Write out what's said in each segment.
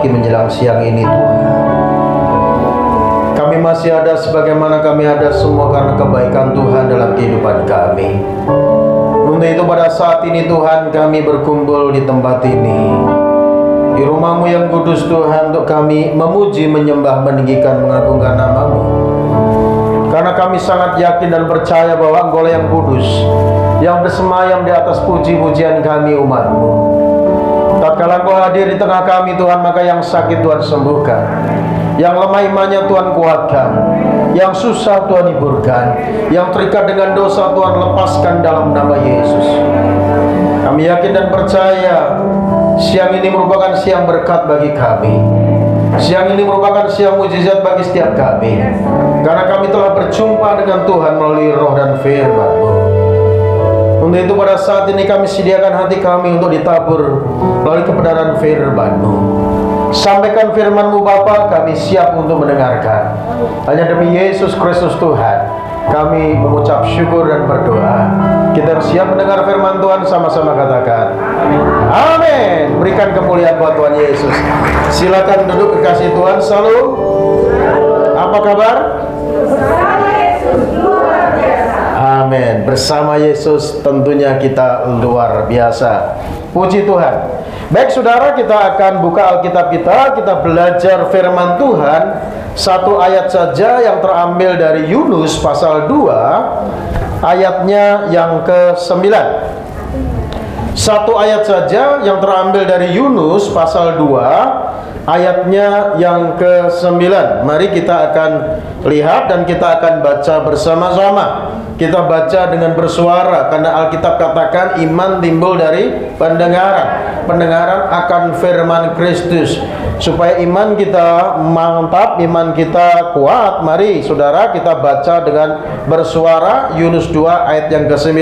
lagi menjelang siang ini Tuhan. Kami masih ada sebagaimana kami ada semua karena kebaikan Tuhan dalam kehidupan kami. Untuk itu pada saat ini Tuhan kami berkumpul di tempat ini, di rumah-Mu yang kudus Tuhan, untuk kami memuji, menyembah, meninggikan, mengagungkan nama-Mu. Karena kami sangat yakin dan percaya bahwa Engkau yang kudus, yang bersemayam di atas puji-pujian kami umat-Mu. Tatkala Engkau hadir di tengah kami Tuhan, maka yang sakit Tuhan sembuhkan, yang lemah imannya Tuhan kuatkan, yang susah Tuhan hiburkan, yang terikat dengan dosa Tuhan lepaskan dalam nama Yesus. Kami yakin dan percaya siang ini merupakan siang berkat bagi kami. Siang ini merupakan siang mujizat bagi setiap kami, karena kami telah berjumpa dengan Tuhan melalui roh dan firman-Mu. Untuk itu pada saat ini kami sediakan hati kami untuk ditabur melalui kebenaran firman-Mu. Sampaikan firman-Mu Bapa, kami siap untuk mendengarkan. Hanya demi Yesus Kristus Tuhan kami mengucap syukur dan berdoa. Kita siap mendengar firman Tuhan, sama-sama katakan amin. Berikan kemuliaan buat Tuhan Yesus. Silakan duduk, kekasih Tuhan. Salam. Apa kabar? Amin. Bersama Yesus tentunya kita luar biasa. Puji Tuhan. Baik saudara, kita akan buka Alkitab kita belajar firman Tuhan. Satu ayat saja yang terambil dari Yunus pasal 2 ayatnya yang ke-9. Satu ayat saja yang terambil dari Yunus pasal 2 ayatnya yang ke-9. Mari kita akan lihat dan kita akan baca bersama-sama. Kita baca dengan bersuara, karena Alkitab katakan iman timbul dari pendengaran, pendengaran akan firman Kristus. Supaya iman kita mantap, iman kita kuat, mari saudara kita baca dengan bersuara Yunus 2 ayat yang ke-9.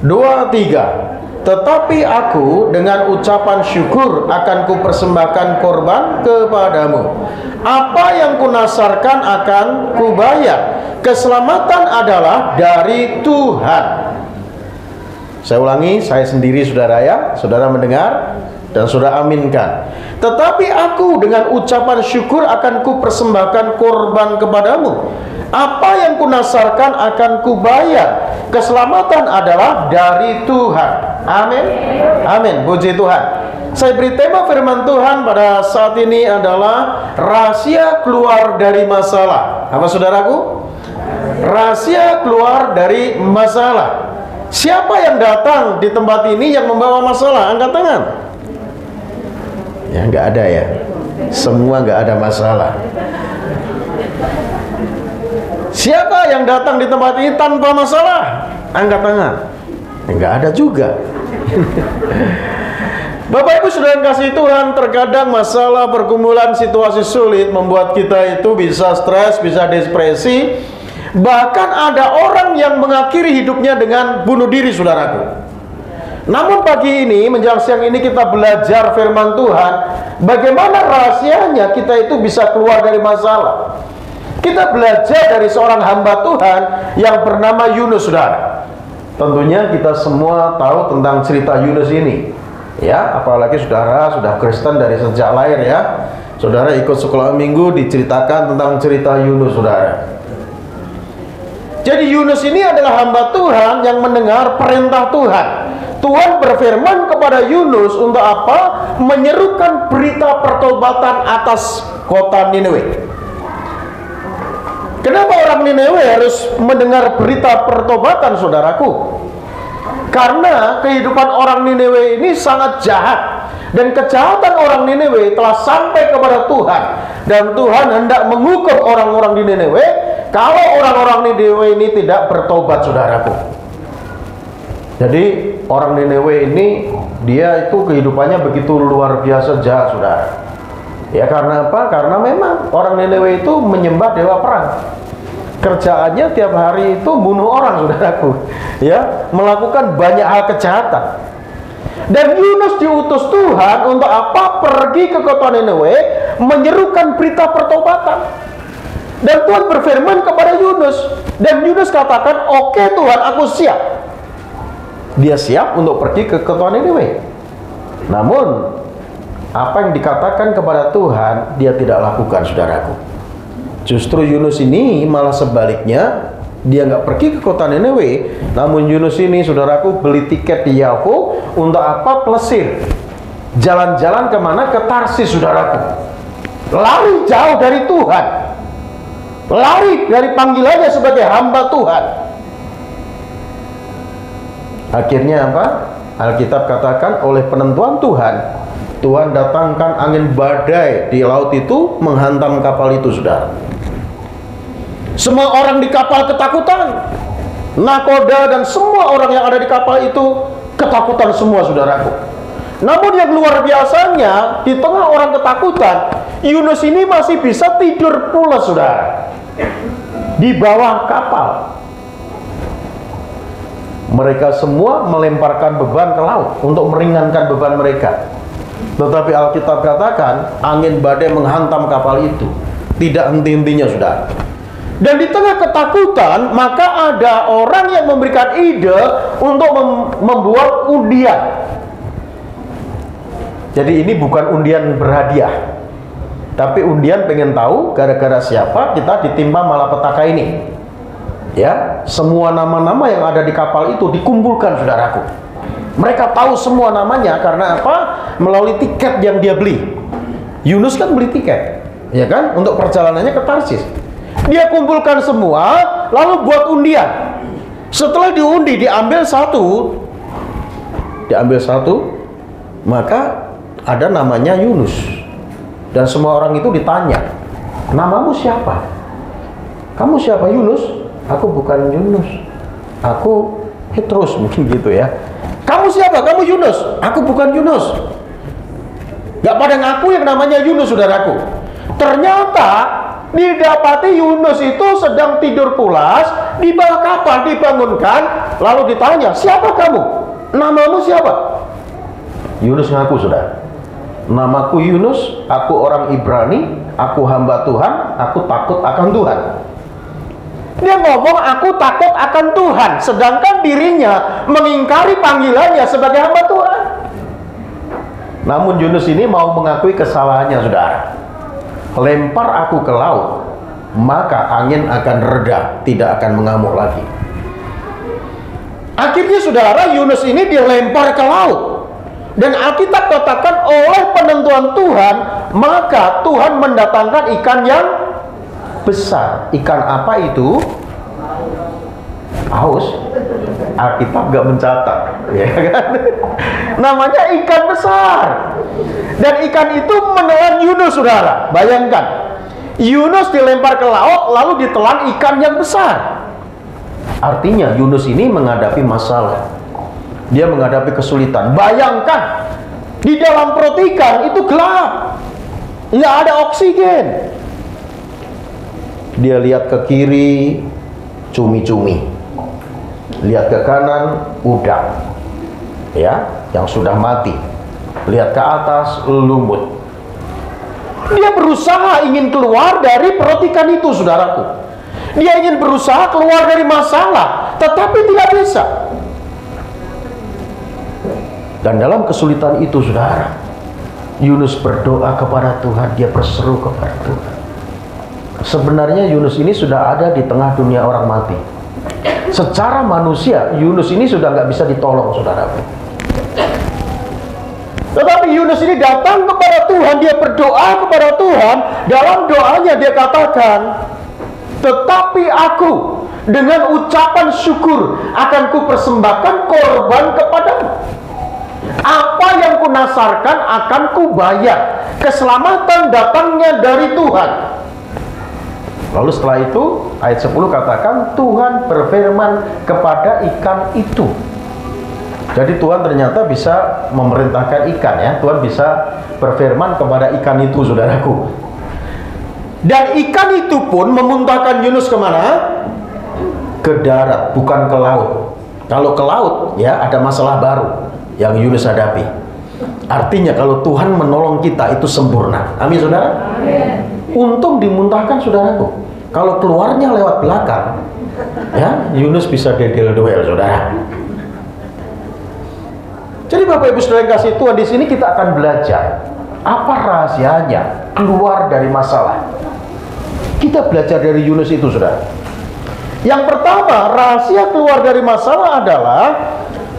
2, 3. Tetapi aku dengan ucapan syukur akan kupersembahkan korban kepadamu. Apa yang kunasarkan akan kubayar. Keselamatan adalah dari Tuhan. Saya ulangi, saya sendiri saudara ya. Saudara mendengar dan saudara aminkan. Tetapi aku dengan ucapan syukur akan kupersembahkan korban kepadamu. Apa yang kunasarkan akan kubayar. Keselamatan adalah dari Tuhan. Amin. Amin. Puji Tuhan. Saya beri tema firman Tuhan pada saat ini adalah rahasia keluar dari masalah. Apa saudaraku? Rahasia keluar dari masalah. Siapa yang datang di tempat ini yang membawa masalah? Angkat tangan. Ya nggak ada ya. Semua nggak ada masalah. Siapa yang datang di tempat ini tanpa masalah? Angkat tangan. Nggak ada juga. Bapak Ibu saudara yang kasih Tuhan, terkadang masalah, pergumulan, situasi sulit membuat kita itu bisa stres, bisa depresi. Bahkan ada orang yang mengakhiri hidupnya dengan bunuh diri, saudaraku. Namun pagi ini, menjelang siang ini kita belajar firman Tuhan, bagaimana rahasianya kita itu bisa keluar dari masalah. Kita belajar dari seorang hamba Tuhan yang bernama Yunus, saudara. Tentunya kita semua tahu tentang cerita Yunus ini. Ya, apalagi saudara sudah Kristen dari sejak lahir ya. Saudara ikut sekolah minggu diceritakan tentang cerita Yunus, saudara. Jadi Yunus ini adalah hamba Tuhan yang mendengar perintah Tuhan. Tuhan berfirman kepada Yunus untuk apa? Menyerukan berita pertobatan atas kota Niniwe. Kenapa orang Niniwe harus mendengar berita pertobatan, saudaraku? Karena kehidupan orang Niniwe ini sangat jahat. Dan kejahatan orang Niniwe telah sampai kepada Tuhan. Dan Tuhan hendak menghukum orang-orang di Niniwe kalau orang-orang Niniwe ini tidak bertobat, saudaraku. Jadi orang Niniwe ini dia itu kehidupannya begitu luar biasa jahat, saudara. Ya karena apa? Karena memang orang Niniwe itu menyembah dewa perang. Kerjaannya tiap hari itu bunuh orang, saudaraku. Ya, melakukan banyak hal kejahatan. Dan Yunus diutus Tuhan untuk apa? Pergi ke kota Niniwe menyerukan berita pertobatan. Dan Tuhan berfirman kepada Yunus, dan Yunus katakan, "Oke Tuhan, aku siap." Dia siap untuk pergi ke kota Niniwe. Namun Apa yang dikatakan kepada Tuhan, dia tidak lakukan, saudaraku. Justru Yunus ini malah sebaliknya, dia nggak pergi ke kota Niniwe. Namun Yunus ini, saudaraku, beli tiket di Yafo. Untuk apa? Plesir. Jalan-jalan kemana? Ke Tarsis, saudaraku. Lari jauh dari Tuhan. Lari dari panggilannya sebagai hamba Tuhan. Akhirnya apa? Alkitab katakan oleh penentuan Tuhan, Tuhan datangkan angin badai di laut itu, menghantam kapal itu, saudara. Semua orang di kapal ketakutan. Nakoda dan semua orang yang ada di kapal itu ketakutan semua, saudaraku. Namun yang luar biasanya, di tengah orang ketakutan, Yunus ini masih bisa tidur pulas, saudara, di bawah kapal. Mereka semua melemparkan beban ke laut untuk meringankan beban mereka. Tetapi Alkitab katakan angin badai menghantam kapal itu, tidak henti-hentinya, saudara. Dan di tengah ketakutan, maka ada orang yang memberikan ide untuk membuat undian. Jadi ini bukan undian berhadiah, tapi undian pengen tahu gara-gara siapa kita ditimpa malapetaka ini. Ya, semua nama-nama yang ada di kapal itu dikumpulkan, saudaraku. Mereka tahu semua namanya karena apa? Melalui tiket yang dia beli. Yunus kan beli tiket, ya kan, untuk perjalanannya ke Tarsis. Dia kumpulkan semua, lalu buat undian. Setelah diundi, diambil satu, maka ada namanya Yunus. Dan semua orang itu ditanya, namamu siapa? Kamu siapa? Yunus? Aku bukan Yunus, aku Petrus, mungkin gitu ya. Kamu siapa? Kamu Yunus. Aku bukan Yunus. Gak pada ngaku yang namanya Yunus, saudaraku. Ternyata didapati Yunus itu sedang tidur pulas di bawah kapal, dibangunkan, lalu ditanya, siapa kamu? Namamu siapa? Yunus ngaku, saudara. Namaku Yunus, aku orang Ibrani, aku hamba Tuhan, aku takut akan Tuhan. Dia ngomong aku takut akan Tuhan, sedangkan dirinya mengingkari panggilannya sebagai hamba Tuhan. Namun Yunus ini mau mengakui kesalahannya, saudara. Lempar aku ke laut, maka angin akan reda, tidak akan mengamuk lagi. Akhirnya, saudara, Yunus ini dilempar ke laut. Dan Alkitab katakan oleh penentuan Tuhan, maka Tuhan mendatangkan ikan yang besar. Ikan apa itu? Paus. Alkitab gak mencatat, ya kan? Namanya ikan besar. Dan ikan itu menelan Yunus, saudara. Bayangkan, Yunus dilempar ke laut, lalu ditelan ikan yang besar. Artinya Yunus ini menghadapi masalah. Dia menghadapi kesulitan. Bayangkan, di dalam perut ikan itu gelap, nggak ada oksigen. Dia lihat ke kiri, cumi-cumi. Lihat ke kanan, udang, ya, yang sudah mati. Lihat ke atas, lumut. Dia berusaha ingin keluar dari perut ikan itu, saudaraku. Dia ingin berusaha keluar dari masalah, tetapi tidak bisa. Dan dalam kesulitan itu, saudara, Yunus berdoa kepada Tuhan. Dia berseru kepada Tuhan. Sebenarnya Yunus ini sudah ada di tengah dunia orang mati. Secara manusia, Yunus ini sudah nggak bisa ditolong, saudaraku. Tetapi Yunus ini datang kepada Tuhan. Dia berdoa kepada Tuhan. Dalam doanya dia katakan, tetapi aku dengan ucapan syukur akan kupersembahkan korban kepadamu. Apa yang kunasarkan akan kubayar. Keselamatan datangnya dari Tuhan. Lalu setelah itu ayat 10 katakan Tuhan berfirman kepada ikan itu. Jadi Tuhan ternyata bisa memerintahkan ikan, ya. Tuhan bisa berfirman kepada ikan itu, saudaraku. Dan ikan itu pun memuntahkan Yunus kemana? Ke darat, bukan ke laut. Kalau ke laut, ya, ada masalah baru yang Yunus hadapi. Artinya kalau Tuhan menolong kita itu sempurna. Amin, saudara? Amin. Untung dimuntahkan, saudaraku. Kalau keluarnya lewat belakang, ya, Yunus bisa dedel-duel, saudara. Jadi Bapak Ibu Saudara yang kasih Tuhan, di sini kita akan belajar Apa rahasianya keluar dari masalah? Kita belajar dari Yunus itu, saudara. Yang pertama, rahasia keluar dari masalah adalah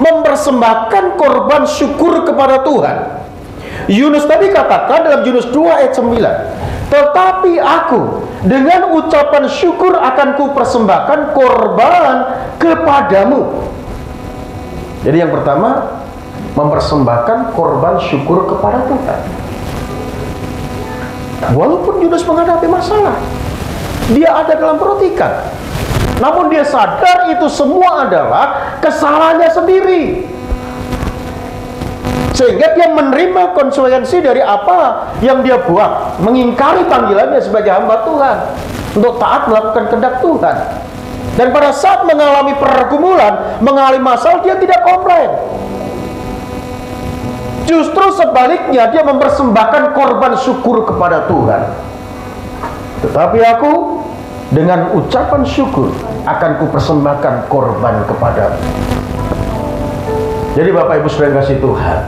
mempersembahkan korban syukur kepada Tuhan. Yunus tadi katakan dalam Yunus 2 ayat 9, tetapi aku dengan ucapan syukur akan kupersembahkan korban kepadamu. Jadi yang pertama, mempersembahkan korban syukur kepada Tuhan. Walaupun Yunus menghadapi masalah, dia ada dalam perotikan, namun dia sadar itu semua adalah kesalahannya sendiri, sehingga dia menerima konsekuensi dari apa yang dia buat, mengingkari panggilannya sebagai hamba Tuhan untuk taat melakukan kehendak Tuhan. Dan pada saat mengalami pergumulan, mengalami masalah, dia tidak komplain. Justru sebaliknya, dia mempersembahkan korban syukur kepada Tuhan. Tetapi aku dengan ucapan syukur akan kupersembahkan korban kepadamu. Jadi Bapak Ibu Saudara yang kasih Tuhan,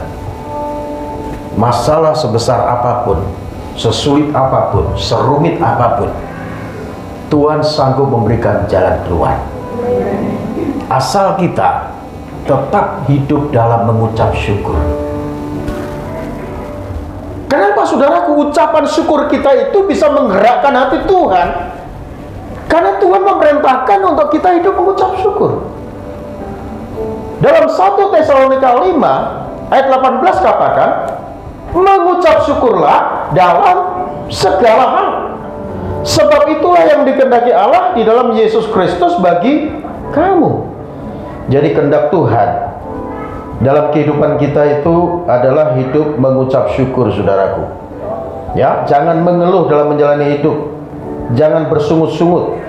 masalah sebesar apapun, sesulit apapun, serumit apapun, Tuhan sanggup memberikan jalan keluar, asal kita tetap hidup dalam mengucap syukur. Kenapa saudaraku ucapan syukur kita itu bisa menggerakkan hati Tuhan? Karena Tuhan memerintahkan untuk kita hidup mengucap syukur. Dalam 1 Tesalonika 5 ayat 18 katakan, mengucap syukurlah dalam segala hal, sebab itulah yang dikehendaki Allah di dalam Yesus Kristus bagi kamu. Jadi kehendak Tuhan dalam kehidupan kita itu adalah hidup mengucap syukur, saudaraku. Ya, jangan mengeluh dalam menjalani hidup. Jangan bersungut-sungut.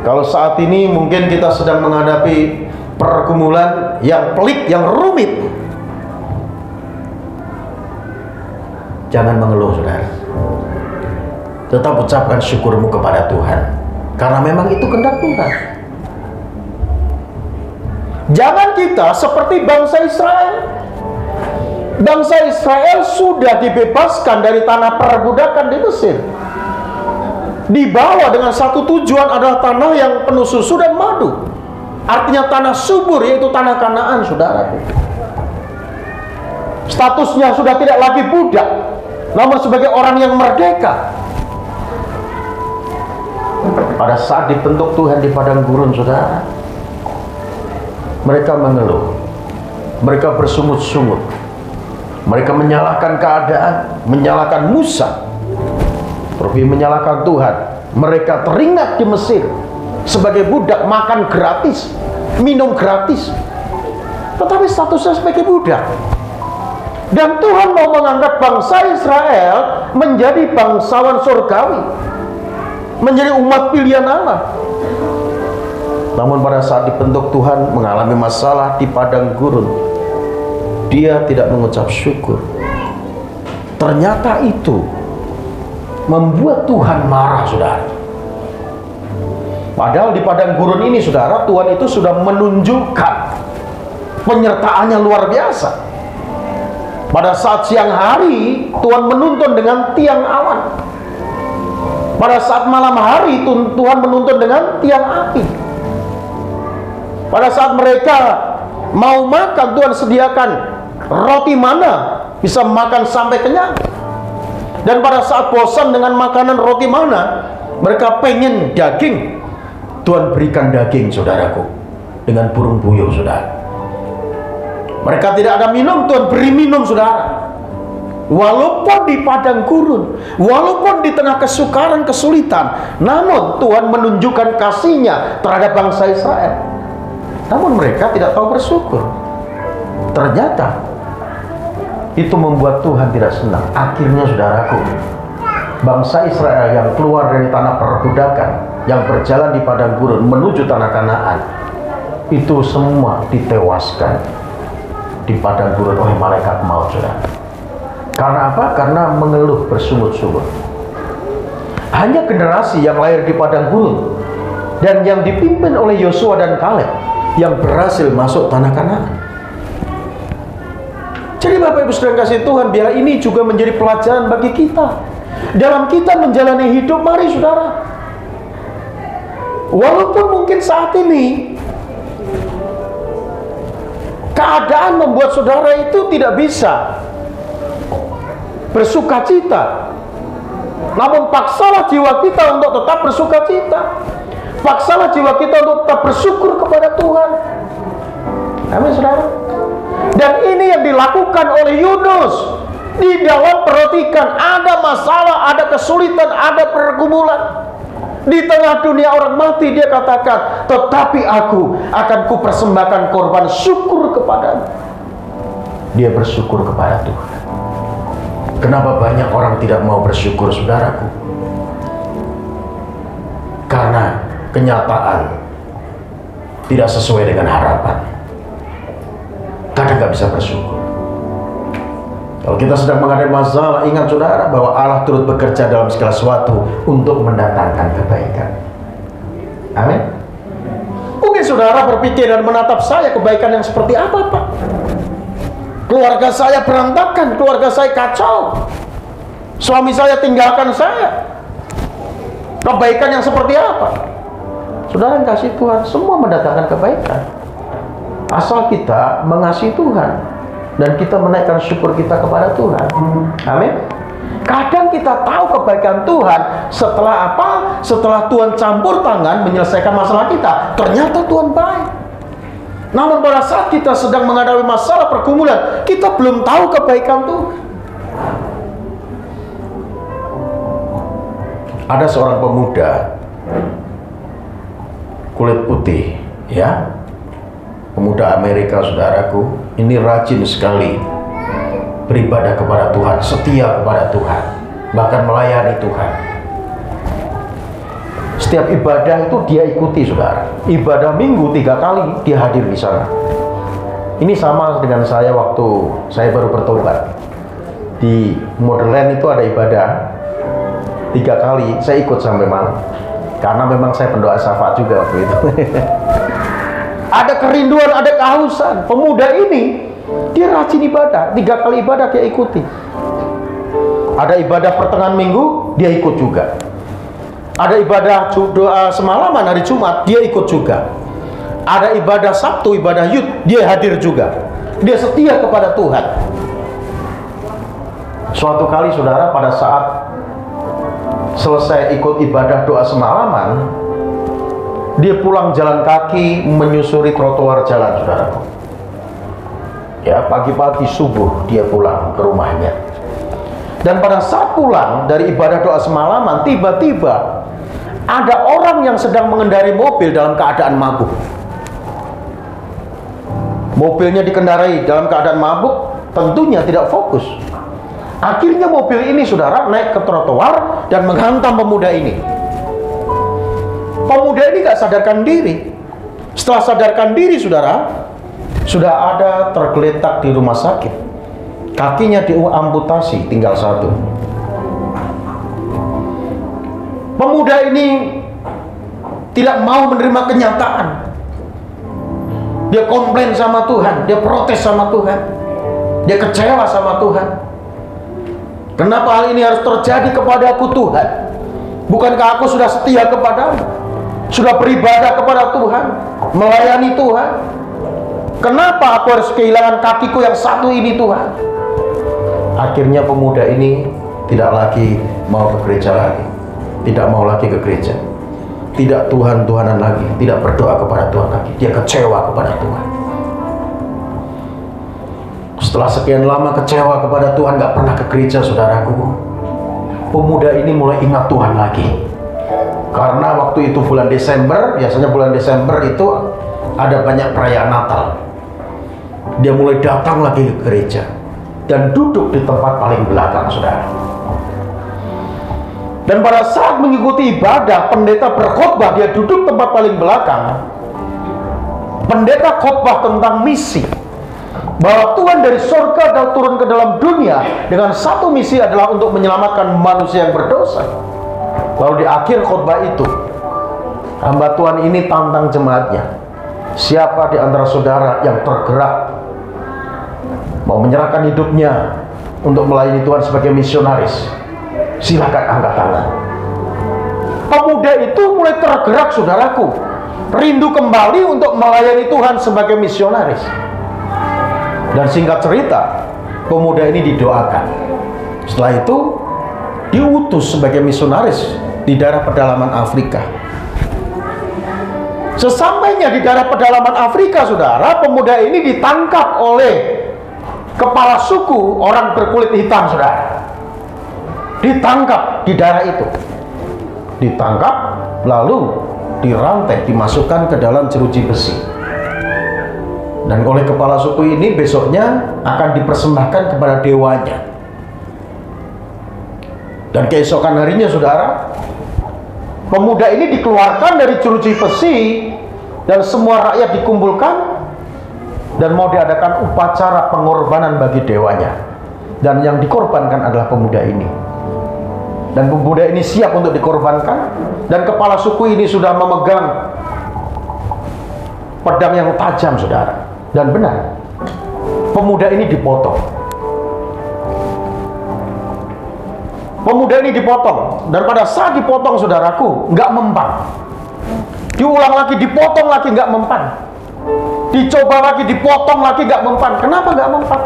Kalau saat ini mungkin kita sedang menghadapi pergumulan yang pelik, yang rumit, jangan mengeluh, saudara. Tetap ucapkan syukurmu kepada Tuhan, karena memang itu kehendak Tuhan. Jangan kita seperti bangsa Israel. Bangsa Israel sudah dibebaskan dari tanah perbudakan di Mesir, dibawa dengan satu tujuan, adalah tanah yang penuh susu dan madu. Artinya tanah subur, yaitu tanah Kanaan, saudara. Statusnya sudah tidak lagi budak, namun sebagai orang yang merdeka. Pada saat dibentuk Tuhan di padang gurun, saudara, mereka mengeluh, mereka bersungut-sungut, mereka menyalahkan keadaan, menyalahkan Musa, lebih menyalahkan Tuhan. Mereka teringat di Mesir sebagai budak, makan gratis, minum gratis, tetapi statusnya sebagai budak. Dan Tuhan mau mengangkat bangsa Israel menjadi bangsawan surgawi, menjadi umat pilihan Allah. Namun pada saat dibentuk Tuhan, mengalami masalah di padang gurun, dia tidak mengucap syukur. Ternyata itu membuat Tuhan marah, saudara. Padahal di padang gurun ini, saudara, Tuhan itu sudah menunjukkan penyertaannya luar biasa. Pada saat siang hari, Tuhan menuntun dengan tiang awan. Pada saat malam hari, Tuhan menuntun dengan tiang api. Pada saat mereka mau makan, Tuhan sediakan roti mana, bisa makan sampai kenyang. Dan pada saat bosan dengan makanan roti mana, mereka pengen daging, Tuhan berikan daging, saudaraku, dengan burung puyuh, saudara. Mereka tidak ada minum, Tuhan beri minum, saudara. Walaupun di padang gurun, walaupun di tengah kesukaran, kesulitan, namun Tuhan menunjukkan kasih-Nya terhadap bangsa Israel. Namun mereka tidak tahu bersyukur. Ternyata itu membuat Tuhan tidak senang. Akhirnya, saudaraku, bangsa Israel yang keluar dari tanah perbudakan, yang berjalan di padang gurun menuju tanah Kanaan, itu semua ditewaskan di padang gurun oleh malaikat maut, saudara. Karena apa? Karena mengeluh bersungut-sungut. Hanya generasi yang lahir di padang gurun dan yang dipimpin oleh Yosua dan Kaleb yang berhasil masuk tanah Kanaan. Jadi Bapak Ibu Saudara kasih Tuhan, biar ini juga menjadi pelajaran bagi kita dalam kita menjalani hidup. Mari saudara, walaupun mungkin saat ini keadaan membuat saudara itu tidak bisa bersuka cita, namun paksalah jiwa kita untuk tetap bersuka cita. Paksalah jiwa kita untuk tetap bersyukur kepada Tuhan. Amin saudara. Dan ini yang dilakukan oleh Yunus. Di dalam perhatikan, ada masalah, ada kesulitan, ada pergumulan. Di tengah dunia orang mati, dia katakan, tetapi aku akan kupersembahkan korban syukur kepadamu. Dia bersyukur kepada Tuhan. Kenapa banyak orang tidak mau bersyukur, saudaraku? Karena kenyataan tidak sesuai dengan harapan. Kadang nggak bisa bersyukur. Kalau kita sedang menghadapi masalah, ingat saudara bahwa Allah turut bekerja dalam segala sesuatu untuk mendatangkan kebaikan. Amin. Mungkin saudara berpikir dan menatap saya, kebaikan yang seperti apa, Pak? Keluarga saya berantakan, keluarga saya kacau, suami saya tinggalkan saya. Kebaikan yang seperti apa? Saudara yang kasih Tuhan, semua mendatangkan kebaikan asal kita mengasihi Tuhan dan kita menaikkan syukur kita kepada Tuhan. Amin. Kadang kita tahu kebaikan Tuhan setelah apa? Setelah Tuhan campur tangan menyelesaikan masalah kita. Ternyata Tuhan baik. Namun pada saat kita sedang menghadapi masalah pergumulan, kita belum tahu kebaikan Tuhan. Ada seorang pemuda kulit putih, ya, pemuda Amerika, saudaraku. Ini rajin sekali beribadah kepada Tuhan, setia kepada Tuhan, bahkan melayani Tuhan. Setiap ibadah itu dia ikuti, saudara. Ibadah minggu 3 kali dia hadir di sana. Ini sama dengan saya waktu saya baru bertobat. Di Motherland itu ada ibadah 3 kali, saya ikut sampai malam. Karena memang saya pendoa syafaat juga waktu itu. Ada kerinduan, ada kehausan. Pemuda ini, dia rajin ibadah. 3 kali ibadah dia ikuti. Ada ibadah pertengahan minggu, dia ikut juga. Ada ibadah doa semalaman hari Jumat, dia ikut juga. Ada ibadah Sabtu, ibadah Yud, dia hadir juga. Dia setia kepada Tuhan. Suatu kali saudara, pada saat selesai ikut ibadah doa semalaman, dia pulang jalan kaki menyusuri trotoar jalan, saudara. Ya, pagi-pagi subuh dia pulang ke rumahnya. Dan pada saat pulang dari ibadah doa semalaman, tiba-tiba ada orang yang sedang mengendarai mobil dalam keadaan mabuk. Mobilnya dikendarai dalam keadaan mabuk, tentunya tidak fokus. Akhirnya mobil ini, saudara, naik ke trotoar dan menghantam pemuda ini. Pemuda ini gak sadarkan diri. Setelah sadarkan diri, saudara, sudah ada tergeletak di rumah sakit. Kakinya diamputasi, tinggal 1. Pemuda ini tidak mau menerima kenyataan. Dia komplain sama Tuhan, dia protes sama Tuhan, dia kecewa sama Tuhan. Kenapa hal ini harus terjadi kepadaku, Tuhan? Bukankah aku sudah setia kepadamu? Sudah beribadah kepada Tuhan, melayani Tuhan? Kenapa aku harus kehilangan kakiku yang 1 ini, Tuhan? Akhirnya pemuda ini tidak lagi mau ke gereja lagi. Tidak mau lagi ke gereja. Tidak Tuhan-Tuhanan lagi. Tidak berdoa kepada Tuhan lagi. Dia kecewa kepada Tuhan. Setelah sekian lama kecewa kepada Tuhan, gak pernah ke gereja, saudaraku, pemuda ini mulai ingat Tuhan lagi. Karena waktu itu bulan Desember, biasanya bulan Desember itu ada banyak perayaan Natal. Dia mulai datang lagi ke gereja dan duduk di tempat paling belakang, saudara. Dan pada saat mengikuti ibadah, pendeta berkhotbah, dia duduk tempat paling belakang. Pendeta khotbah tentang misi, bahwa Tuhan dari surga dan turun ke dalam dunia dengan 1 misi adalah untuk menyelamatkan manusia yang berdosa. Lalu di akhir khotbah itu, hamba Tuhan ini tantang jemaatnya, siapa di antara saudara yang tergerak mau menyerahkan hidupnya untuk melayani Tuhan sebagai misionaris, silakan angkat tangan. Pemuda itu mulai tergerak, saudaraku, rindu kembali untuk melayani Tuhan sebagai misionaris. Dan singkat cerita, pemuda ini didoakan. Setelah itu diutus sebagai misionaris di daerah pedalaman Afrika. Sesampainya di daerah pedalaman Afrika, saudara, pemuda ini ditangkap oleh kepala suku orang berkulit hitam, saudara. Ditangkap di daerah itu. Ditangkap, lalu dirantai, dimasukkan ke dalam jeruji besi. Dan oleh kepala suku ini besoknya akan dipersembahkan kepada dewanya. Dan keesokan harinya, saudara, pemuda ini dikeluarkan dari jeruji besi dan semua rakyat dikumpulkan dan mau diadakan upacara pengorbanan bagi dewanya. Dan yang dikorbankan adalah pemuda ini. Dan pemuda ini siap untuk dikorbankan, dan kepala suku ini sudah memegang pedang yang tajam, saudara. Dan benar, pemuda ini dipotong. Pemuda ini dipotong, dan pada saat dipotong, saudaraku, nggak mempan. Diulang lagi, dipotong lagi, nggak mempan. Dicoba lagi, dipotong lagi, nggak mempan. Kenapa nggak mempan?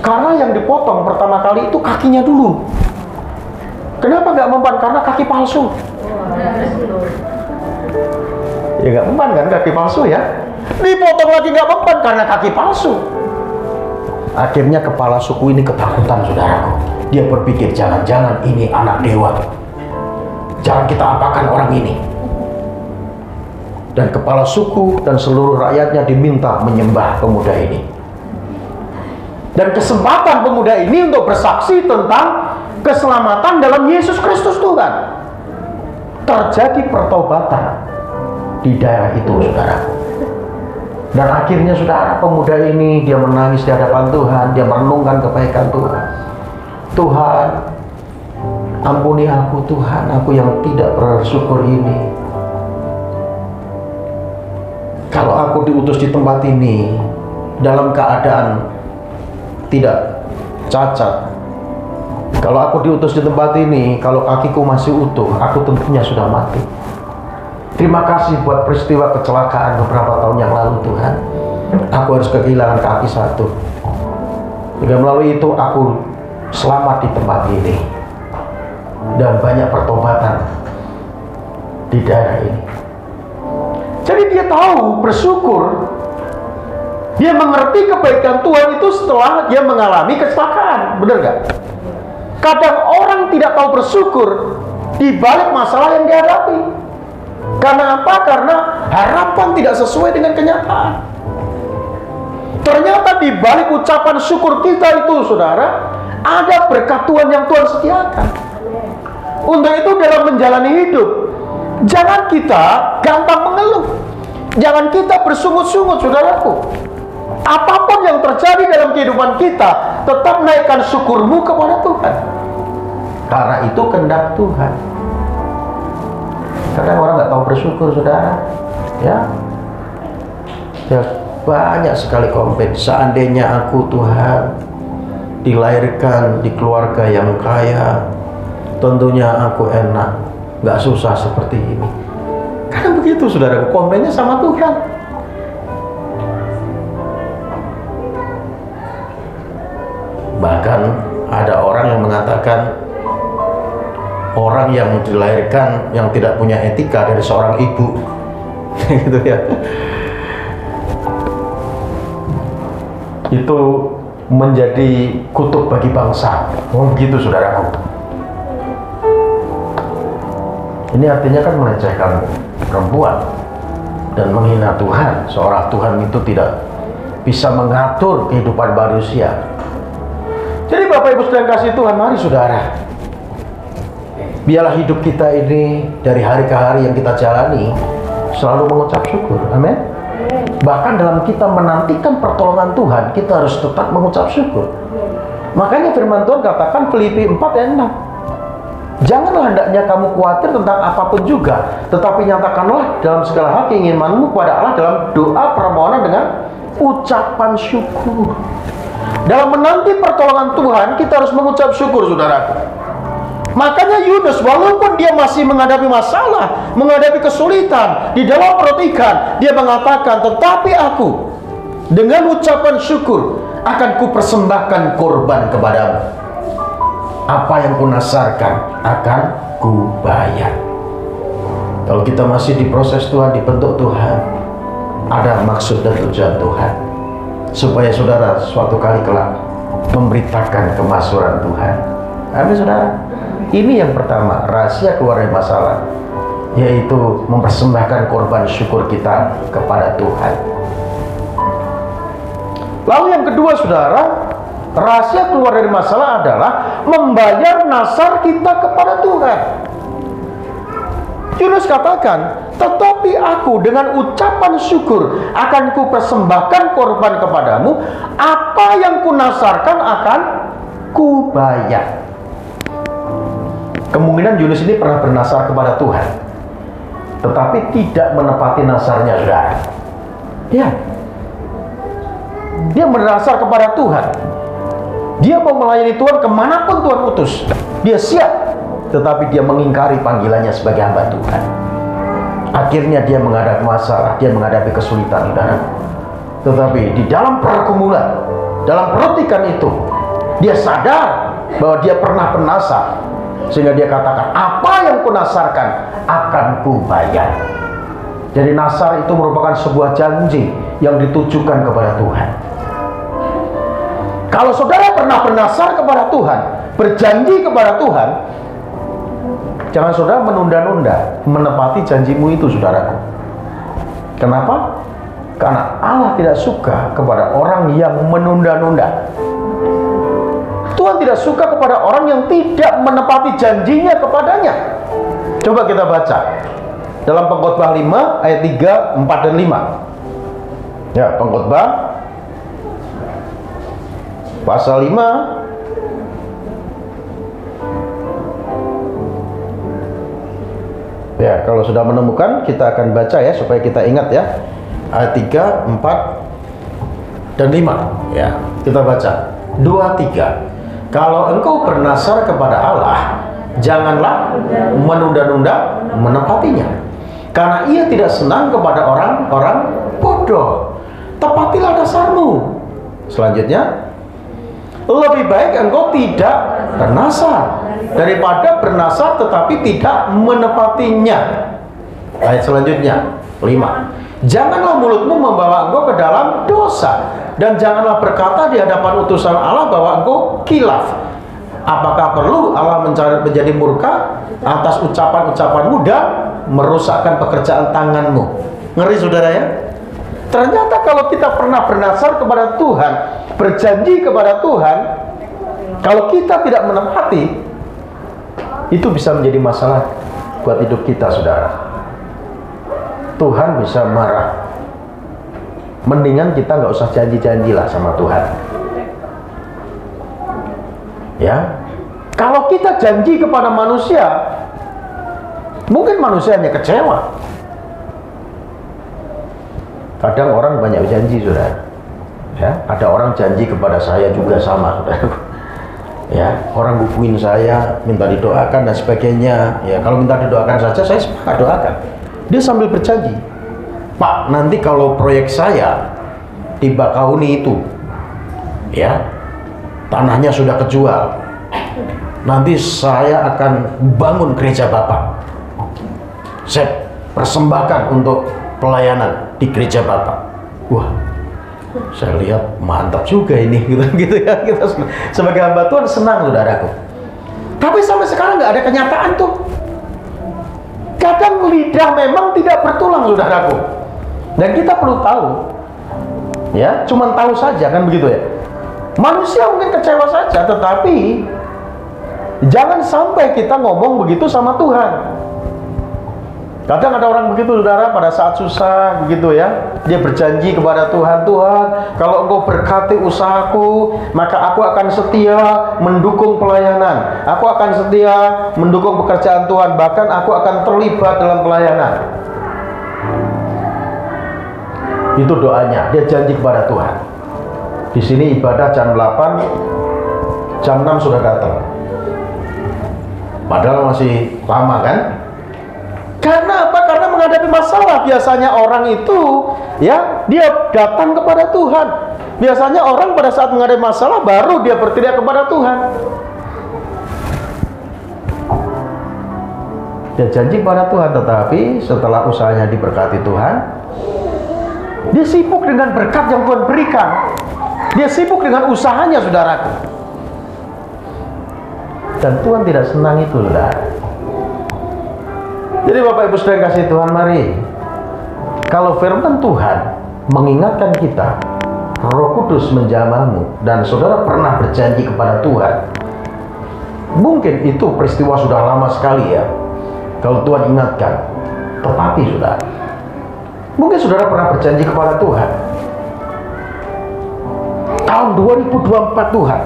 Karena yang dipotong pertama kali itu kakinya dulu. Kenapa nggak mempan? Karena kaki palsu. Ya nggak mempan kan, kaki palsu ya. Dipotong lagi nggak mempan karena kaki palsu. Akhirnya kepala suku ini ketakutan, saudaraku. Dia berpikir, jangan-jangan ini anak dewa. Jangan kita apakan orang ini. Dan kepala suku dan seluruh rakyatnya diminta menyembah pemuda ini. Dan kesempatan pemuda ini untuk bersaksi tentang keselamatan dalam Yesus Kristus Tuhan. Terjadi pertobatan di daerah itu, saudara. Dan akhirnya, saudara, pemuda ini dia menangis di hadapan Tuhan. Dia merenungkan kebaikan Tuhan. Tuhan, ampuni aku, Tuhan, aku yang tidak bersyukur ini. Kalau aku diutus di tempat ini dalam keadaan tidak cacat, kalau aku diutus di tempat ini, kalau kakiku masih utuh, aku tentunya sudah mati. Terima kasih buat peristiwa kecelakaan beberapa tahun yang lalu, Tuhan. Aku harus kehilangan kaki satu. Dengan melalui itu aku selamat di tempat ini. Dan banyak pertobatan di daerah ini. Jadi dia tahu, bersyukur. Dia mengerti kebaikan Tuhan itu setelah dia mengalami kecelakaan. Benar gak? Kadang orang tidak tahu bersyukur di balik masalah yang dihadapi. Karena apa? Karena harapan tidak sesuai dengan kenyataan. Ternyata di balik ucapan syukur kita itu, saudara, ada berkat Tuhan yang Tuhan sediakan. Untuk itu dalam menjalani hidup, jangan kita gampang mengeluh. Jangan kita bersungut-sungut, saudaraku. Apapun yang terjadi dalam kehidupan kita, tetap naikkan syukurmu kepada Tuhan. Karena itu kehendak Tuhan. Kadang orang nggak tahu bersyukur, saudara. Ya, banyak sekali komplain. Seandainya aku, Tuhan, dilahirkan di keluarga yang kaya, tentunya aku enak, nggak susah seperti ini. Kadang begitu, saudara, komplainnya sama Tuhan. Bahkan ada orang yang mengatakan, orang yang dilahirkan yang tidak punya etika dari seorang ibu, gitu ya, itu menjadi kutuk bagi bangsa. Begitu, saudaraku. Ini artinya kan melecehkan perempuan dan menghina Tuhan. Seorang Tuhan itu tidak bisa mengatur kehidupan manusia. Jadi Bapak Ibu sekalian kasih Tuhan, mari saudara, biarlah hidup kita ini dari hari ke hari yang kita jalani selalu mengucap syukur. Amin. Bahkan dalam kita menantikan pertolongan Tuhan, kita harus tetap mengucap syukur. Makanya firman Tuhan katakan Filipi 4 ayat 6. Janganlah hendaknya kamu khawatir tentang apapun juga, tetapi nyatakanlah dalam segala hal keinginanmu kepada Allah dalam doa permohonan dengan ucapan syukur. Dalam menanti pertolongan Tuhan, kita harus mengucap syukur, saudaraku. Makanya Yunus, walaupun dia masih menghadapi masalah, menghadapi kesulitan, di dalam perut ikan, dia mengatakan, tetapi aku dengan ucapan syukur akan kupersembahkan korban kepadamu. Apa yang kunasarkan akan kubayar. Kalau kita masih diproses Tuhan, dibentuk Tuhan, ada maksud dan tujuan Tuhan, supaya saudara suatu kali kelak memberitakan kemaksuran Tuhan. Amin, saudara. Ini yang pertama, rahasia keluar dari masalah, yaitu mempersembahkan korban syukur kita kepada Tuhan. Lalu yang kedua, saudara, rahasia keluar dari masalah adalah membayar nasar kita kepada Tuhan. Yunus katakan, tetapi aku dengan ucapan syukur akan kupersembahkan korban kepadamu, apa yang kunasarkan akan kubayar. Kemungkinan Yunus ini pernah bernasar kepada Tuhan, tetapi tidak menepati nasarnya, saudara. Ya, dia bernasar kepada Tuhan. Dia mau melayani Tuhan kemanapun Tuhan utus. Dia siap, tetapi dia mengingkari panggilannya sebagai hamba Tuhan. Akhirnya dia menghadapi masalah, dia menghadapi kesulitan, saudara. Tetapi di dalam pergumulan, dalam perut ikan itu, dia sadar bahwa dia pernah bernasar. Sehingga dia katakan, apa yang kunasarkan akan kubayar. Jadi nasar itu merupakan sebuah janji yang ditujukan kepada Tuhan. Kalau saudara pernah bernasar kepada Tuhan, berjanji kepada Tuhan, jangan saudara menunda-nunda menepati janjimu itu, saudaraku. Kenapa? Karena Allah tidak suka kepada orang yang menunda-nunda. Tuhan tidak suka kepada orang yang tidak menepati janjinya kepadanya. Coba kita baca dalam Pengkhotbah 5 ayat 3, 4 dan 5. Ya, Pengkhotbah pasal 5 ya, kalau sudah menemukan kita akan baca ya, supaya kita ingat ya. Ayat 3, 4 dan 5. Ya, kita baca 2, 3. Kalau engkau bernasar kepada Allah, janganlah menunda-nunda menepatinya, karena ia tidak senang kepada orang-orang bodoh. Tepatilah dasarmu. Selanjutnya, lebih baik engkau tidak bernasar daripada bernasar tetapi tidak menepatinya. Ayat selanjutnya 5. Janganlah mulutmu membawa engkau ke dalam dosa, dan janganlah berkata di hadapan utusan Allah bahwa engkau khilaf. Apakah perlu Allah menjadi murka atas ucapan-ucapanmu dan merusakkan pekerjaan tanganmu? Ngeri, saudara ya. Ternyata kalau kita pernah bernasar kepada Tuhan, berjanji kepada Tuhan, kalau kita tidak menepati, itu bisa menjadi masalah buat hidup kita, saudara. Tuhan bisa marah. Mendingan kita nggak usah janji-janji lah sama Tuhan. Ya, kalau kita janji kepada manusia, mungkin manusia hanya kecewa. Kadang orang banyak janji, saudara. Ya, ada orang janji kepada saya juga sama, saudara. Ya, orang hubungin saya, minta didoakan dan sebagainya. Ya, kalau minta didoakan saja, saya sepakat doakan. Dia sambil berjanji, Pak, nanti kalau proyek saya di Bakahuni itu, ya, tanahnya sudah kejual, nanti saya akan bangun gereja Bapak. Saya persembahkan untuk pelayanan di gereja Bapak. Wah, saya lihat mantap juga ini, gitu ya. Kita sebagai hamba Tuhan senang, saudaraku. Tapi sampai sekarang nggak ada kenyataan tuh. Kadang lidah memang tidak bertulang, saudaraku. Dan kita perlu tahu, ya, cuman tahu saja, kan begitu ya. Manusia mungkin kecewa saja, tetapi jangan sampai kita ngomong begitu sama Tuhan. Kadang ada orang begitu, saudara, pada saat susah begitu ya, dia berjanji kepada Tuhan, Tuhan, kalau engkau berkati usahaku, maka aku akan setia mendukung pelayanan, aku akan setia mendukung pekerjaan Tuhan, bahkan aku akan terlibat dalam pelayanan. Itu doanya, dia janji kepada Tuhan. Di sini ibadah jam 8, jam 6 sudah datang. Padahal masih lama kan? Karena apa? Karena menghadapi masalah. Biasanya orang itu ya, dia datang kepada Tuhan. Biasanya orang pada saat menghadapi masalah baru dia berteriak kepada Tuhan. Dia janji pada Tuhan, tetapi setelah usahanya diberkati Tuhan, dia sibuk dengan berkat yang Tuhan berikan. Dia sibuk dengan usahanya, saudaraku. Dan Tuhan tidak senang itu, saudara. Jadi Bapak Ibu saudara yang kasih Tuhan, mari, kalau firman Tuhan mengingatkan kita, Roh Kudus menjamahmu, dan saudara pernah berjanji kepada Tuhan, mungkin itu peristiwa sudah lama sekali ya. Kalau Tuhan ingatkan, tetapi saudara, mungkin saudara pernah berjanji kepada Tuhan, tahun 2024 Tuhan,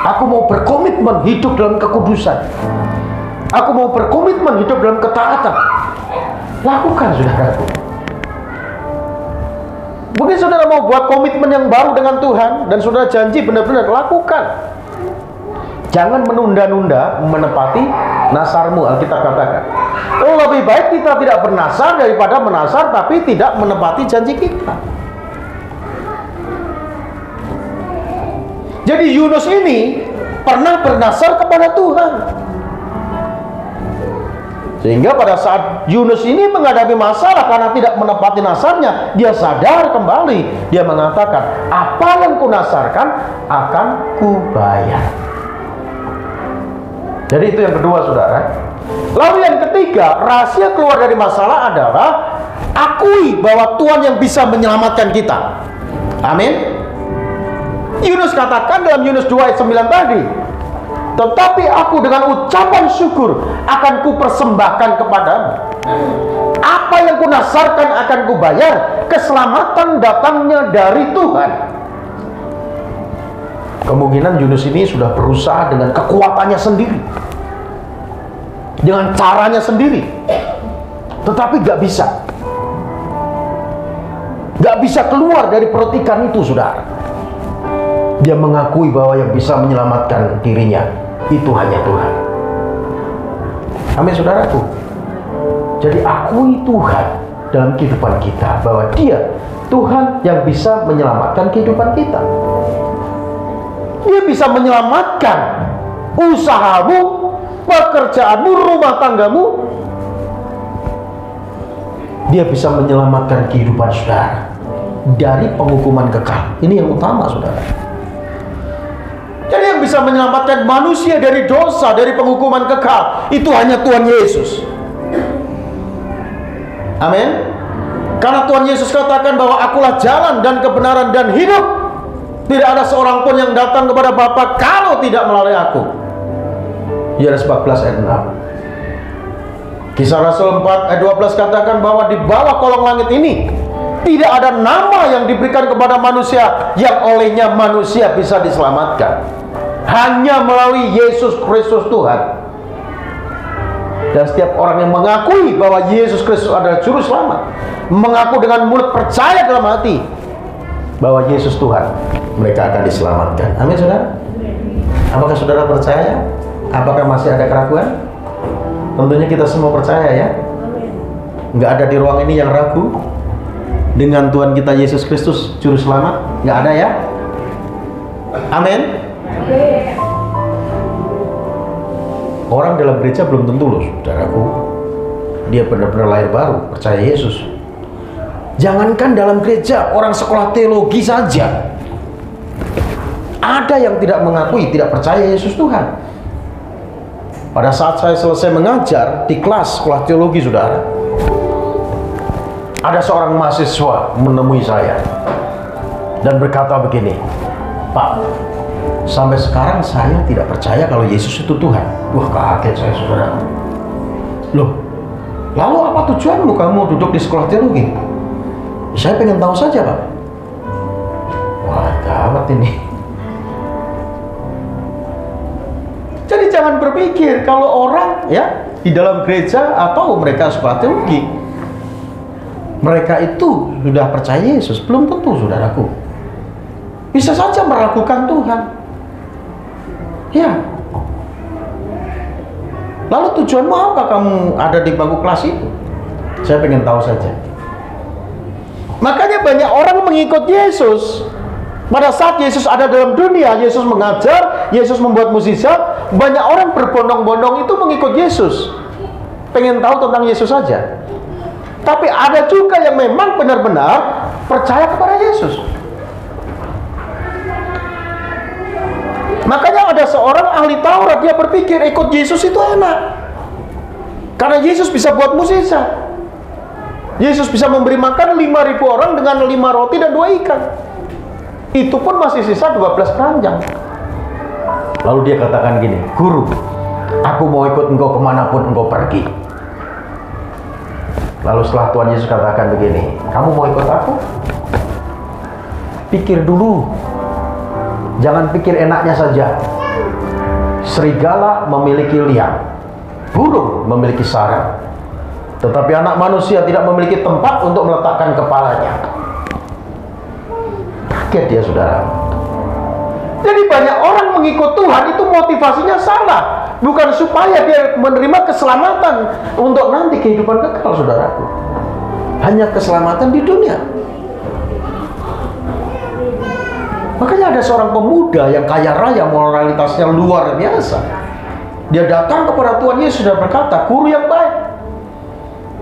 aku mau berkomitmen hidup dalam kekudusan. Aku mau berkomitmen hidup dalam ketaatan. Lakukan, saudaraku. Mungkin saudara mau buat komitmen yang baru dengan Tuhan, dan saudara janji benar-benar lakukan. Jangan menunda-nunda menepati nasarmu, Alkitab katakan. Lebih baik kita tidak bernasar daripada menasar tapi tidak menepati janji kita. Jadi Yunus ini pernah bernasar kepada Tuhan. Sehingga pada saat Yunus ini menghadapi masalah karena tidak menepati nasarnya, dia sadar kembali. Dia mengatakan, apa yang kunasarkan akan kubayar. Jadi itu yang kedua, saudara. Lalu yang ketiga, rahasia keluar dari masalah adalah akui bahwa Tuhan yang bisa menyelamatkan kita. Amin. Yunus katakan dalam Yunus 2 ayat 9 tadi, tetapi aku dengan ucapan syukur akan kupersembahkan kepadamu. Apa yang kunasarkan akan kubayar. Keselamatan datangnya dari Tuhan. Kemungkinan Yunus ini sudah berusaha dengan kekuatannya sendiri, dengan caranya sendiri, tetapi gak bisa. Gak bisa keluar dari perut ikan itu, saudara. Dia mengakui bahwa yang bisa menyelamatkan dirinya itu hanya Tuhan. Amin, saudaraku. Jadi akui Tuhan dalam kehidupan kita, bahwa Dia Tuhan yang bisa menyelamatkan kehidupan kita. Dia bisa menyelamatkan usahamu, pekerjaanmu, rumah tanggamu. Dia bisa menyelamatkan kehidupan saudara dari penghukuman kekal. Ini yang utama, saudara. Jadi yang bisa menyelamatkan manusia dari dosa, dari penghukuman kekal, itu hanya Tuhan Yesus. Amin. Karena Tuhan Yesus katakan bahwa akulah jalan dan kebenaran dan hidup. Tidak ada seorang pun yang datang kepada Bapa kalau tidak melalui aku. Yohanes 14 ayat 6. Kisah Rasul 4 ayat 12 katakan bahwa di bawah kolong langit ini tidak ada nama yang diberikan kepada manusia yang olehnya manusia bisa diselamatkan. Hanya melalui Yesus Kristus Tuhan. Dan setiap orang yang mengakui bahwa Yesus Kristus adalah juru selamat, mengaku dengan mulut, percaya dalam hati bahwa Yesus Tuhan, mereka akan diselamatkan. Amin, saudara. Apakah saudara percaya? Apakah masih ada keraguan? Tentunya kita semua percaya ya. Nggak ada di ruang ini yang ragu dengan Tuhan kita Yesus Kristus juru selamat. Nggak ada ya. Amin. Orang dalam gereja belum tentu loh, saudaraku, dia benar-benar lahir baru percaya Yesus. Jangankan dalam gereja, orang sekolah teologi saja ada yang tidak mengakui, tidak percaya Yesus Tuhan. Pada saat saya selesai mengajar di kelas sekolah teologi, saudara, ada seorang mahasiswa menemui saya dan berkata begini, Pak, sampai sekarang saya tidak percaya kalau Yesus itu Tuhan. Wah, kaget saya, saudara. Loh, lalu apa tujuanmu kamu duduk di sekolah teologi? Saya pengen tahu saja, Pak. Wah, gawat ini. Jadi jangan berpikir kalau orang ya di dalam gereja atau mereka sekolah teologi, mereka itu sudah percaya Yesus. Belum tentu, saudaraku. bisa saja meragukan Tuhan. Ya. Lalu tujuanmu apa kamu ada di bangku kelas itu? Saya pengen tahu saja. Makanya banyak orang mengikut Yesus. Pada saat Yesus ada dalam dunia, Yesus mengajar, Yesus membuat mukjizat, banyak orang berbondong-bondong itu mengikut Yesus. Pengen tahu tentang Yesus saja. Tapi ada juga yang memang benar-benar percaya kepada Yesus. Makanya ada seorang ahli Taurat, dia berpikir ikut Yesus itu enak. Karena Yesus bisa buat mukjizat. Yesus bisa memberi makan 5.000 orang dengan 5 roti dan 2 ikan. Itu pun masih sisa 12 keranjang. Lalu dia katakan gini, "Guru, aku mau ikut engkau kemanapun engkau pergi." Lalu setelah Tuhan Yesus katakan begini, "Kamu mau ikut aku? Pikir dulu. Jangan pikir enaknya saja. Serigala memiliki liang, burung memiliki sarang, tetapi anak manusia tidak memiliki tempat untuk meletakkan kepalanya." Kaget dia, saudara. Jadi banyak orang mengikut Tuhan itu motivasinya salah. Bukan supaya dia menerima keselamatan untuk nanti kehidupan kekal, saudaraku. Hanya keselamatan di dunia. Makanya ada seorang pemuda yang kaya raya, moralitasnya luar biasa. Dia datang kepada Tuhan Yesus dan berkata, "Guru yang baik,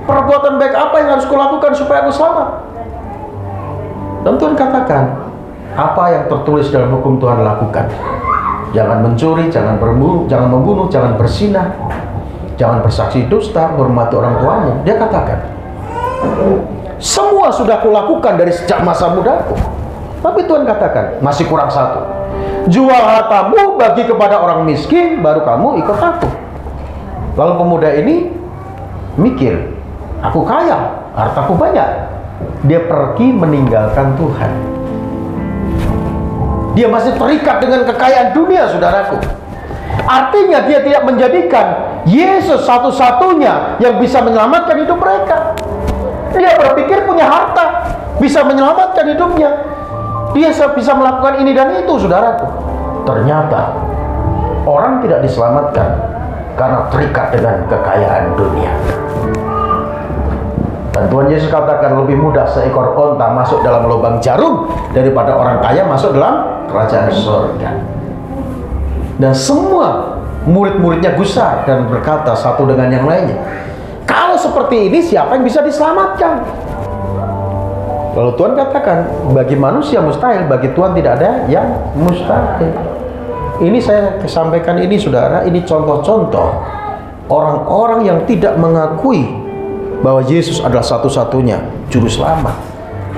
perbuatan baik apa yang harus kulakukan supaya aku selamat?" Dan Tuhan katakan, "Apa yang tertulis dalam hukum Tuhan lakukan. Jangan mencuri, jangan membunuh, jangan berzinah, jangan bersaksi dusta, hormati orang tuamu." Dia katakan, "Semua sudah kulakukan dari sejak masa mudaku." Tapi Tuhan katakan, masih kurang satu. "Jual hartamu, bagi kepada orang miskin, baru kamu ikut aku." Lalu pemuda ini mikir, "Aku kaya, hartaku banyak." Dia pergi meninggalkan Tuhan. Dia masih terikat dengan kekayaan dunia, saudaraku. Artinya dia tidak menjadikan Yesus satu-satunya yang bisa menyelamatkan hidup mereka. Dia berpikir punya harta bisa menyelamatkan hidupnya. Dia bisa melakukan ini dan itu, saudaraku. Ternyata orang tidak diselamatkan karena terikat dengan kekayaan dunia. Dan Tuhan Yesus katakan, lebih mudah seekor onta masuk dalam lubang jarum daripada orang kaya masuk dalam kerajaan surga. Dan semua murid-muridnya gusar dan berkata satu dengan yang lainnya, "Kalau seperti ini, siapa yang bisa diselamatkan?" Lalu Tuhan katakan, bagi manusia mustahil, bagi Tuhan tidak ada yang mustahil. Ini saya sampaikan ini, saudara, ini contoh-contoh orang-orang yang tidak mengakui bahwa Yesus adalah satu-satunya juru selamat.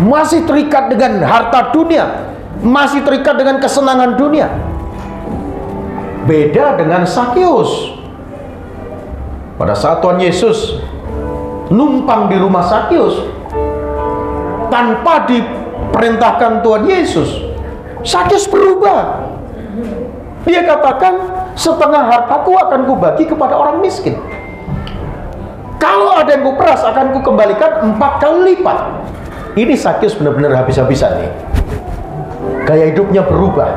Masih terikat dengan harta dunia, masih terikat dengan kesenangan dunia. Beda dengan Sakeus. Pada saat Tuhan Yesus numpang di rumah Sakeus, tanpa diperintahkan Tuhan Yesus, Sakeus berubah. Dia katakan, "Setengah hartaku akan kubagi kepada orang miskin. Kalau ada yang kuperas, akan kukembalikan 4 kali lipat." Ini Sakeus benar-benar habis-habisan nih. Gaya hidupnya berubah.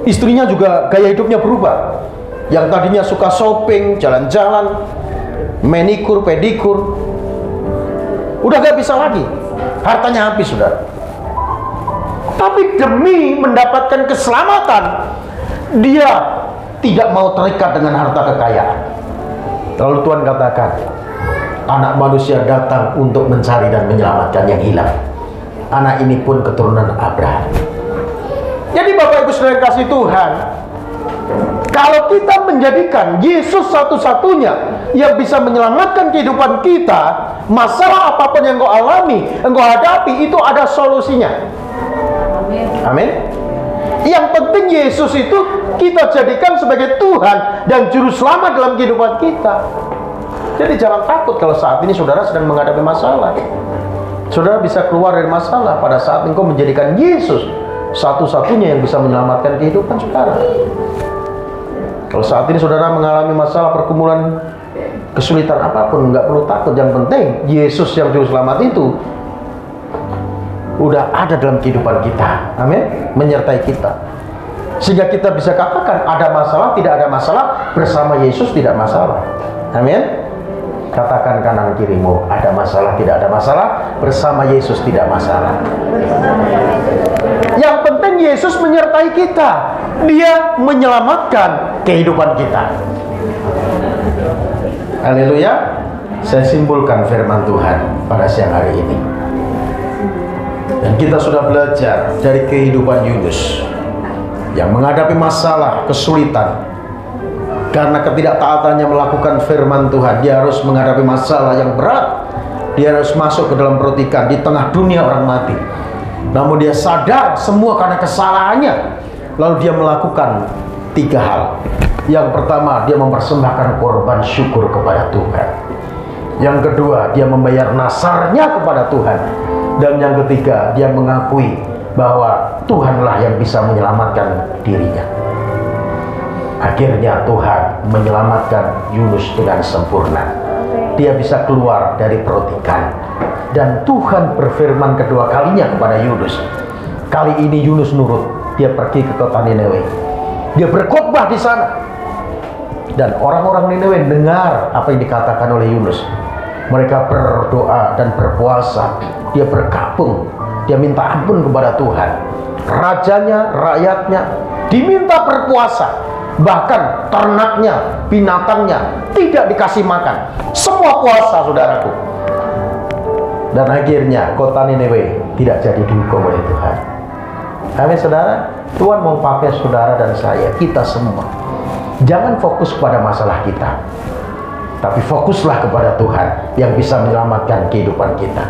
Istrinya juga gaya hidupnya berubah. Yang tadinya suka shopping, jalan-jalan, manikur, pedikur, udah gak bisa lagi. Hartanya habis, sudah. Tapi demi mendapatkan keselamatan, dia tidak mau terikat dengan harta kekayaan. Lalu Tuhan katakan, Anak manusia datang untuk mencari dan menyelamatkan yang hilang. Anak ini pun keturunan Abraham. Jadi Bapak Ibu Saudara kasih Tuhan, kalau kita menjadikan Yesus satu-satunya yang bisa menyelamatkan kehidupan kita, masalah apapun yang engkau alami, engkau hadapi, itu ada solusinya. Amin. Yang penting Yesus itu kita jadikan sebagai Tuhan dan Juru Selamat dalam kehidupan kita. Jadi jangan takut kalau saat ini saudara sedang menghadapi masalah. Saudara bisa keluar dari masalah pada saat engkau menjadikan Yesus satu-satunya yang bisa menyelamatkan kehidupan saudara. Kalau saat ini saudara mengalami masalah, pergumulan, kesulitan apapun, nggak perlu takut. Yang penting Yesus yang Juru Selamat itu udah ada dalam kehidupan kita. Amin. Menyertai kita. Sehingga kita bisa katakan ada masalah, tidak ada masalah, bersama Yesus tidak masalah. Amin. Katakan kanan kirimu, ada masalah, tidak ada masalah, bersama Yesus tidak masalah. Yang penting Yesus menyertai kita. Dia menyelamatkan kehidupan kita. Haleluya. Saya simpulkan firman Tuhan pada siang hari ini. Dan kita sudah belajar dari kehidupan Yunus yang menghadapi masalah, kesulitan. Karena ketidaktaatannya melakukan firman Tuhan, dia harus menghadapi masalah yang berat. Dia harus masuk ke dalam perut ikan di tengah dunia orang mati. Namun dia sadar semua karena kesalahannya. Lalu dia melakukan 3 hal. Yang pertama, dia mempersembahkan korban syukur kepada Tuhan. Yang kedua, dia membayar nasarnya kepada Tuhan. Dan yang ketiga, dia mengakui bahwa Tuhanlah yang bisa menyelamatkan dirinya. Akhirnya Tuhan menyelamatkan Yunus dengan sempurna. Dia bisa keluar dari perut ikan. Dan Tuhan berfirman kedua kalinya kepada Yunus. Kali ini Yunus nurut. Dia pergi ke kota Niniwe. Dia berkhotbah di sana. Dan orang-orang Niniwe dengar apa yang dikatakan oleh Yunus. Mereka berdoa dan berpuasa. Dia bergabung. Dia minta ampun kepada Tuhan. Rajanya, rakyatnya diminta berpuasa. Bahkan ternaknya, binatangnya tidak dikasih makan. Semua puasa, saudaraku. Dan akhirnya kota Niniwe tidak jadi dihukum oleh Tuhan. Amin, saudara. Tuhan mau pakai saudara dan saya, kita semua. Jangan fokus pada masalah kita, tapi fokuslah kepada Tuhan yang bisa menyelamatkan kehidupan kita.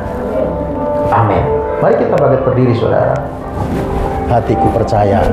Amin. Mari kita bangkit berdiri, saudara. Hatiku percaya.